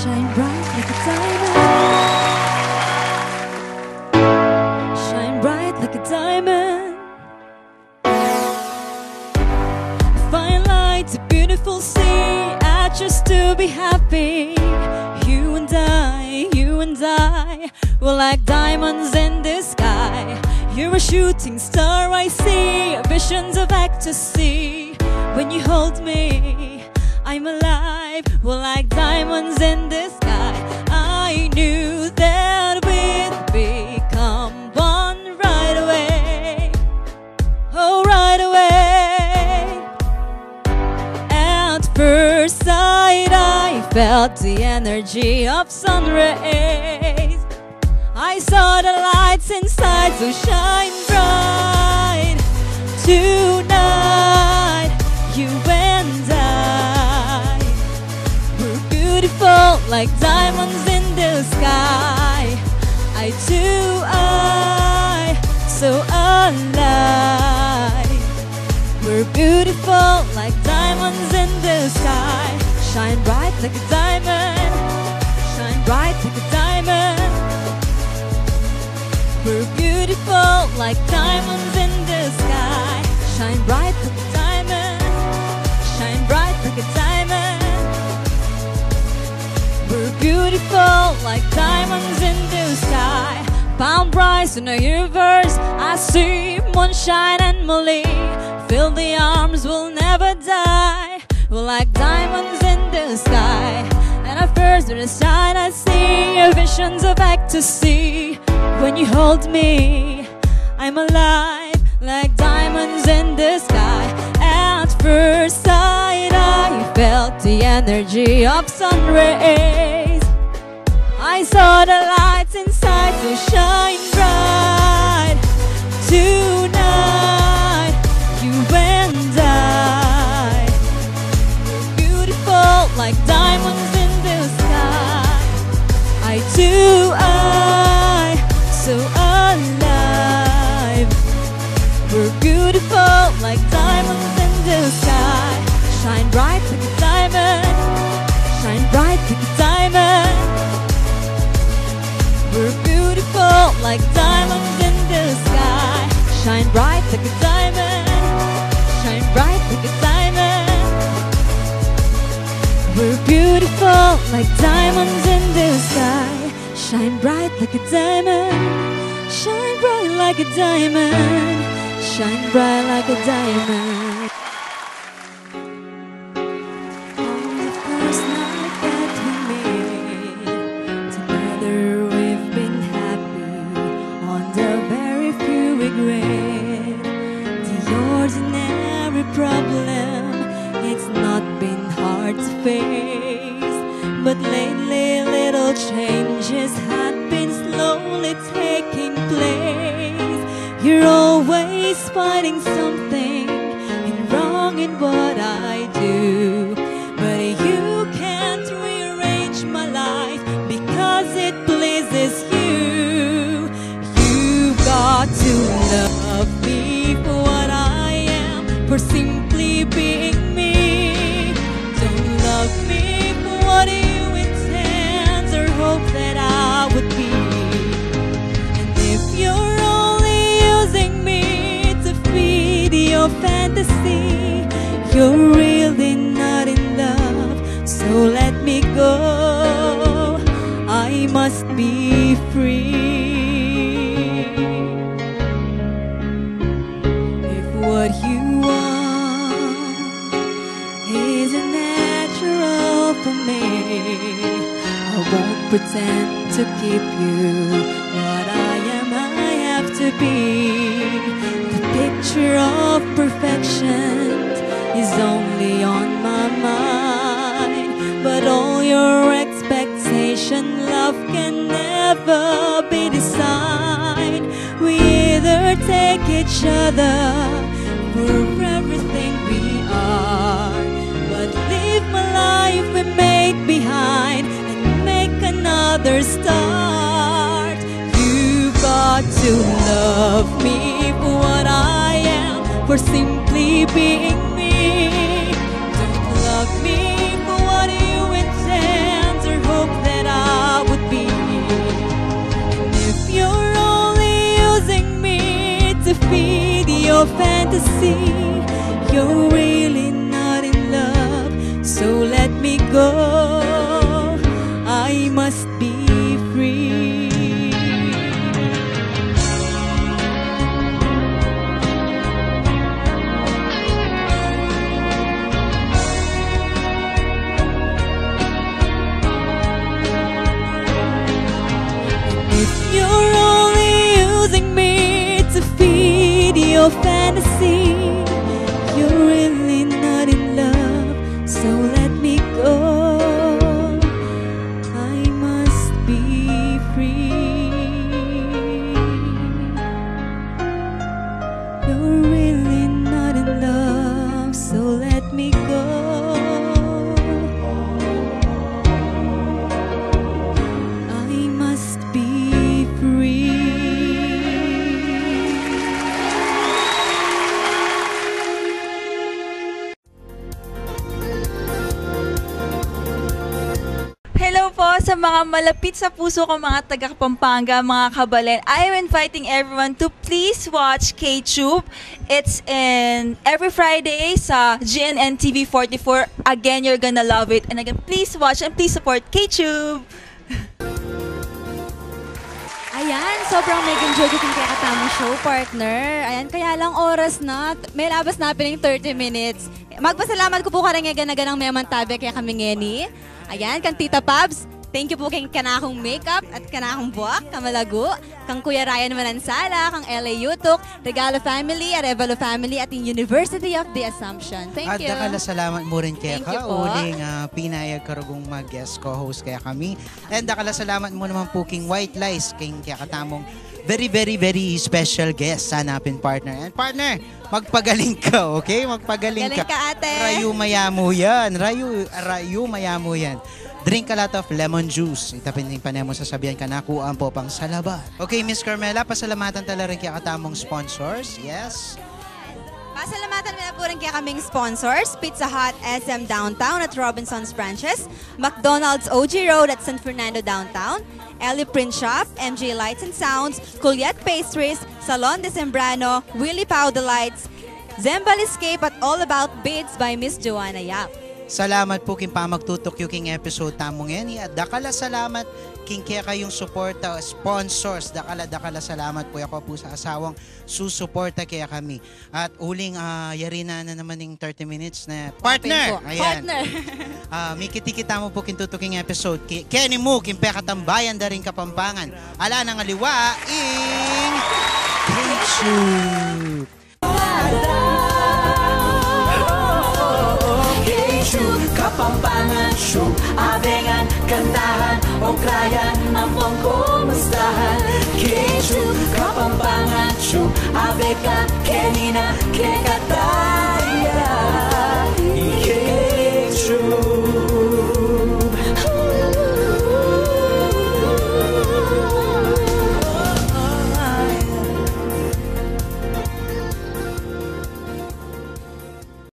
Shine bright like a diamond. Shine bright like a diamond. Fine lights, a beautiful sea. I choose to be happy. You and I, we're like diamonds in the sky. You're a shooting star, I see visions of ecstasy. When you hold me, I'm alive. We're like diamonds in the sky. I knew that we'd become one right away. Oh, right away. At first sight, I felt the energy of sun rays. I saw the lights inside, so shine bright tonight. You and I, we're beautiful like diamonds in the sky. Eye to eye, so alive. We're beautiful like diamonds in the sky. Shine bright like a diamond. Shine bright like a diamond. We're beautiful like diamonds in the sky. Shine bright like a diamond. Shine bright like a diamond. We're beautiful like diamonds in the sky. Found bright in the universe. I see moonshine and Molly. Fill the arms, we'll never die. We're like diamonds in the sky. And at first with a sign I see visions of ecstasy. When you hold me, I'm alive like diamonds in the sky. At first sight, I felt the energy of sun rays. I saw the lights inside, so shine bright tonight. You and I, we're beautiful like diamonds in the sky. Eye to eye, so alive. We're beautiful like diamonds in the sky. Shine bright like a diamond. Shine bright like a diamond. We're beautiful like diamonds in the sky. Shine bright like a diamond. Shine bright like a diamond. We're beautiful like diamonds in the sky. Shine bright like a diamond. Shine bright like a diamond. Shine bright like a diamond. On the first night that we made together, we've been happy. On the very few regret, the ordinary problem, it's not been hard to face. But lately little changes had been slowly taking place. You're always finding something wrong in what I do, but you can't rearrange my life because it pleases you. You've got to love me for what I am, for simply being me. Don't love me for what you intend or hope that I would be. And if you're only using me to feed your fantasy, you're really not in love, so let me go. I must be free. If what you want isn't natural for me, I won't pretend to keep you. What I am, I have to be. The picture of perfection is only on my mind, but all your expectation, love, can never be designed. We either take each other for everything we are, but leave my life we made behind and make another start. You've got to love me for what I am, for simply being me. Don't love me for what you intend or hope fantasy. You're really not in love, so let me go. I must be free. If you're only using me to feed your fantasy, you're really not in love, so let me go. I must be free. You're really not in love, so let me go. I must be free. Hello po sa mga malapit sa puso ko mga taga Pampanga, mga kabalen. I am inviting everyone to please watch K-Tube. It's in every Friday sa GNN TV 44. Again, you're gonna love it. And again, please watch and please support K-Tube. Ayan, sobrang nag-enjoy ko yung Katamo Show, partner. Ayan, kaya lang oras na. May labas na piling 30 minutes. Magpasalamat ko po karang-ganang memantabi kaya kami ngeni. Ayan, kang Tita Pabs. Thank you po kay kanakong makeup at kanakong buwak, kamalago, kang Kuya Ryan Manansala, kang LA Yutok, Regalo Family, Arevalo Family, at yung University of the Assumption. Thank you. At dakala salamat mo rin kaya Thank you ka. po. Uling pinayag karugong mag-guest co-host kaya kami. And dakala salamat mo naman po king White Lies, king kaya katamong very, very, very special guest sa Hanapin Partner. And partner, magpagaling ka, okay? Magpagaling Galing ka, ate. Rayu mayamo yan. Rayu mayamo yan. Drink a lot of lemon juice. Itapin pa niya mo sasabihan ka na kuhaan po pang salaba. Okay, Miss Carmela, pasalamatan talaga rin kaya katamong sponsors. Yes. Pasalamatan na po rin kaya kaming sponsors, Pizza Hut SM Downtown at Robinson's Branches, McDonald's OG Road at San Fernando Downtown, Ellie Print Shop, MJ Lights and Sounds, Culiat Pastries, Salon de Sembrano, Willie Powder Lights, Zembal Escape at All About Bids by Miss Joanna Yap. Salamat po king pamagtutok yung king episode tamong yan. At dakala salamat king kaya kayong suporta, sponsors. Dakala salamat po ako po sa asawang susuporta kaya kami. At uling yari na naman yung 30 minutes na partner. Ayan. Partner. May kitikita mo po king tutuking episode. Kenny mo, king pekatambayan da rin Kapampangan. Ala nang aliwa, ing K-Tube. Kapampangan, show, abengan, kantahan, okrayan, ampong kumustahan. K-Tube, Kapampangan, show, abeka, kenina, kekata.